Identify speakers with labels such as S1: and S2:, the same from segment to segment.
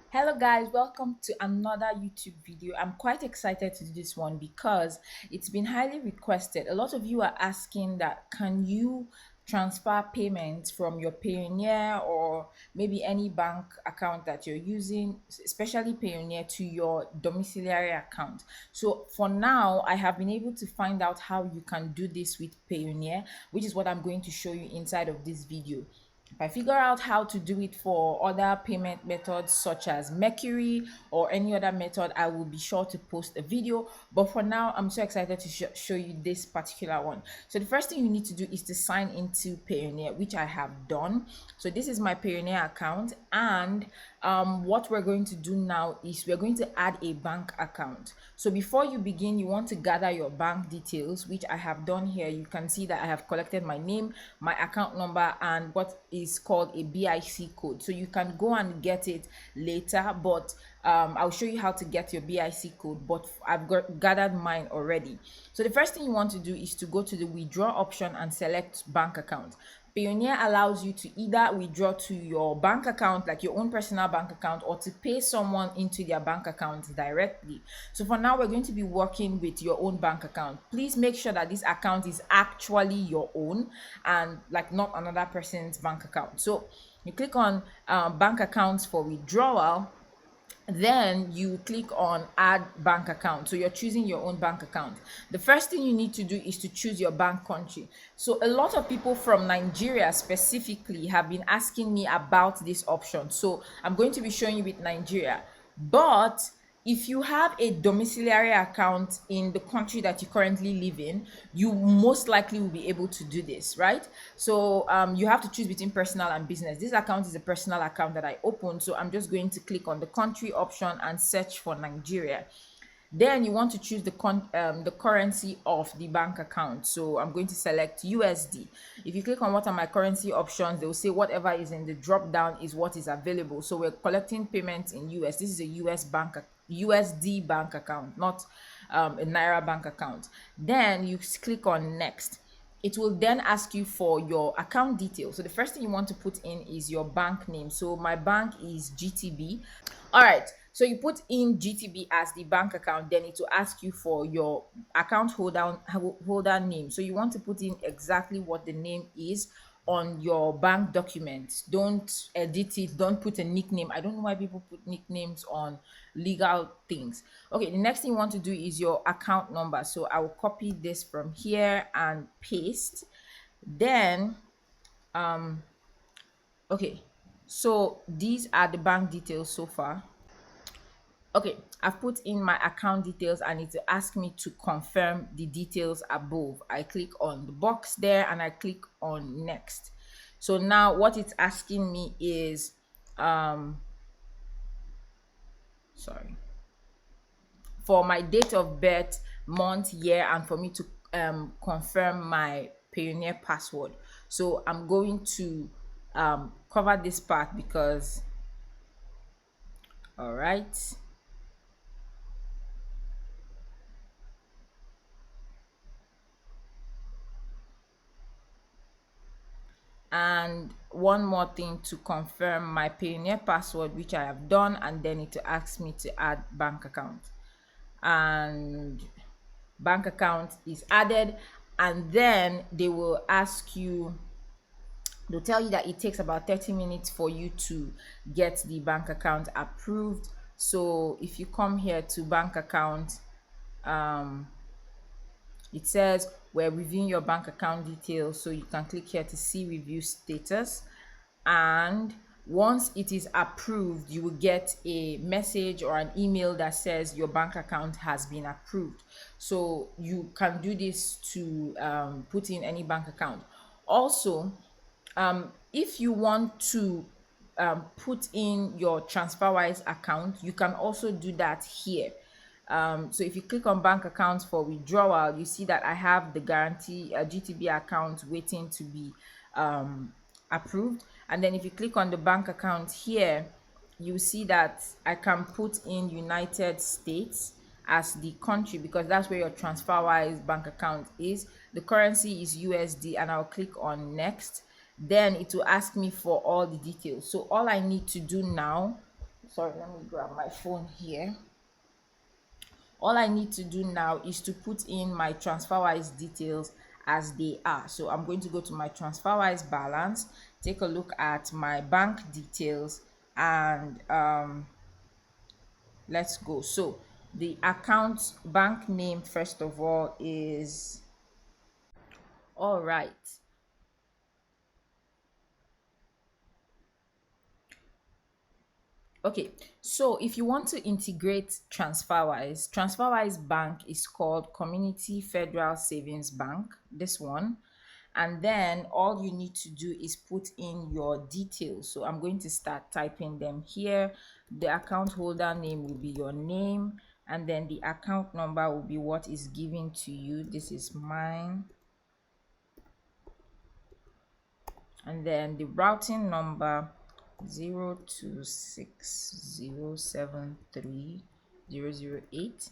S1: Hello guys, welcome to another YouTube video. I'm quite excited to do this one because it's been highly requested. A lot of you are asking that can you transfer payments from your Payoneer or maybe any bank account that you're using, especially Payoneer, to your domiciliary account. So for now, I have been able to find out how you can do this with Payoneer, which is what I'm going to show you inside of this video. If I figure out how to do it for other payment methods such as Mercury or any other method, I will be sure to post a video. But for now, I'm so excited to show you this particular one. So the first thing you need to do is to sign into Payoneer, which I have done. So this is my Payoneer account, and what we're going to do now is we're going to add a bank account. So before you begin, you want to gather your bank details, which I have done here. You can see that I have collected my name, my account number, and what is called a BIC code. So you can go and get it later, but I'll show you how to get your BIC code, but I've gathered mine already. So the first thing you want to do is to go to the withdraw option and select bank account. Payoneer allows you to either withdraw to your bank account, like your own personal bank account, or to pay someone into their bank account directly. So for now, we're going to be working with your own bank account. Please make sure that this account is actually your own and like not another person's bank account. So you click on bank accounts for withdrawal, then you click on add bank account. So you're choosing your own bank account. The first thing you need to do is to choose your bank country. So a lot of people from Nigeria specifically have been asking me about this option, so I'm going to be showing you with Nigeria. But if you have a domiciliary account in the country that you currently live in, you most likely will be able to do this, right? So you have to choose between personal and business. This account is a personal account that I opened, so I'm just going to click on the country option and search for Nigeria. Then you want to choose the currency of the bank account. So I'm going to select USD. If you click on what are my currency options, they will say whatever is in the drop down is what is available. So we're collecting payments in US. This is a USD bank account, not a Naira bank account. Then you click on next. It will then ask you for your account details. So the first thing you want to put in is your bank name. So my bank is GTB. All right, so you put in GTB as the bank account, then it will ask you for your account holder name. So you want to put in exactly what the name is on your bank documents. Don't edit it, don't put a nickname. I don't know why people put nicknames on legal things. Okay, the next thing you want to do is your account number. So I will copy this from here and paste. Then okay, so these are the bank details so far. Okay, I've put in my account details and it will ask me to confirm the details above. I click on the box there and I click on next. So now what it's asking me is for my date of birth, month, year, and for me to confirm my Payoneer password. So I'm going to cover this part because all right. And one more thing to confirm my Payoneer password, which I have done, and then it asks me to add bank account, and bank account is added. And then they will ask you, they'll tell you that it takes about 30 minutes for you to get the bank account approved. So if you come here to bank account, it says we're reviewing your bank account details, so you can click here to see review status. And once it is approved, you will get a message or an email that says your bank account has been approved. So you can do this to put in any bank account. Also, if you want to put in your TransferWise account, you can also do that here. So if you click on bank accounts for withdrawal, you see that I have the guarantee GTB account waiting to be approved. And then if you click on the bank account here, you see that I can put in United States as the country because that's where your TransferWise bank account is. The currency is USD, and I'll click on next. Then it will ask me for all the details. So all I need to do now Sorry, let me grab my phone here. All I need to do now is to put in my TransferWise details as they are. So I'm going to go to my TransferWise balance, take a look at my bank details, and let's go. So the account bank name, first of all, is all right. Okay, so if you want to integrate TransferWise Bank is called Community Federal Savings Bank, this one. And then all you need to do is put in your details. So I'm going to start typing them here. The account holder name will be your name, and then the account number will be what is given to you. This is mine. And then the routing number 026073008,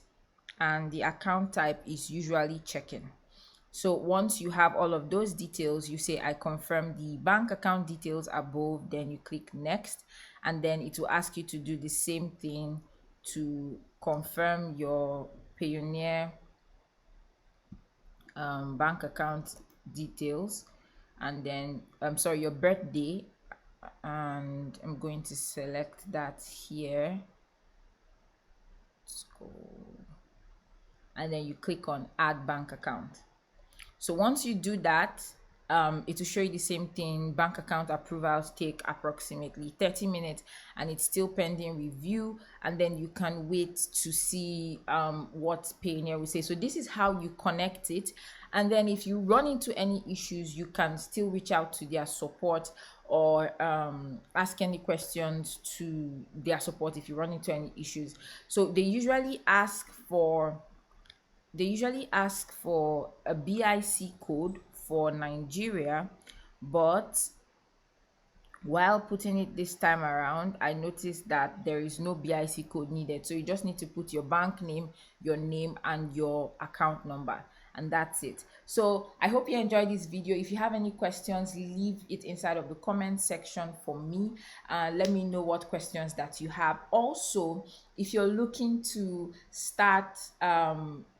S1: and the account type is usually checking. So once you have all of those details, you say I confirm the bank account details above, then you click next, and then it will ask you to do the same thing to confirm your Payoneer bank account details, and then I'm sorry, your birthday, and I'm going to select that here. Let's go. And then you click on add bank account. So once you do that, it will show you the same thing. Bank account approvals take approximately 30 minutes, and it's still pending review, and then you can wait to see what Payoneer will say. So this is how you connect it, and then if you run into any issues, you can still reach out to their support, or ask any questions to their support if you run into any issues. So they usually ask for a BIC code for Nigeria, but while putting it this time around, I noticed that there is no BIC code needed. So you just need to put your bank name, your name, and your account number, and that's it. So I hope you enjoyed this video. If you have any questions, leave it inside of the comment section for me. Let me know what questions that you have. Also, if you're looking to start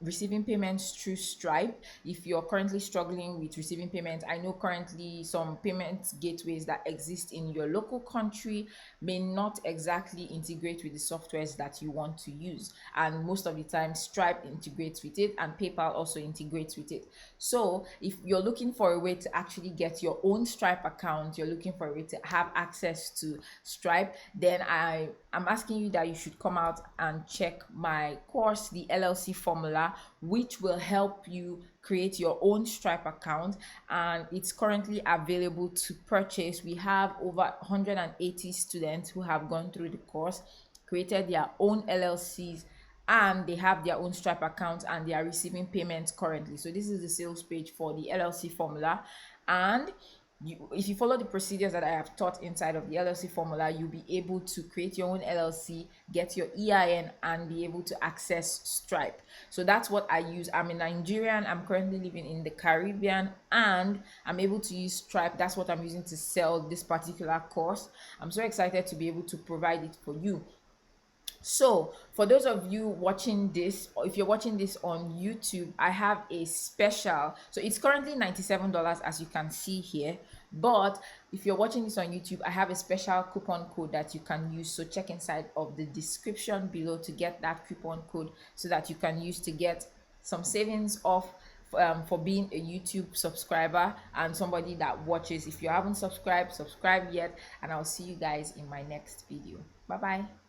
S1: receiving payments through Stripe, if you're currently struggling with receiving payments, I know currently some payment gateways that exist in your local country may not exactly integrate with the softwares that you want to use, and most of the time Stripe integrates with it, and PayPal also integrates with it. So if you're looking for a way to actually get your own Stripe account, you're looking for a way to have access to Stripe, then I'm asking you that you should come out and check my course, the LLC Formula, which will help you create your own Stripe account, and it's currently available to purchase. We have over 180 students who have gone through the course, created their own LLCs, and they have their own Stripe accounts, and they are receiving payments currently. So this is the sales page for the LLC Formula, and if you follow the procedures that I have taught inside of the LLC Formula, you'll be able to create your own LLC, get your EIN, and be able to access Stripe. So that's what I use. I'm a Nigerian. I'm currently living in the Caribbean, and I'm able to use Stripe. That's what I'm using to sell this particular course. I'm so excited to be able to provide it for you. So for those of you watching this, or if you're watching this on YouTube, I have a special. So it's currently $97, as you can see here, but if you're watching this on YouTube, I have a special coupon code that you can use. So check inside of the description below to get that coupon code, so that you can use to get some savings off for being a YouTube subscriber and somebody that watches. If you haven't subscribed, subscribe yet, and I'll see you guys in my next video. Bye bye.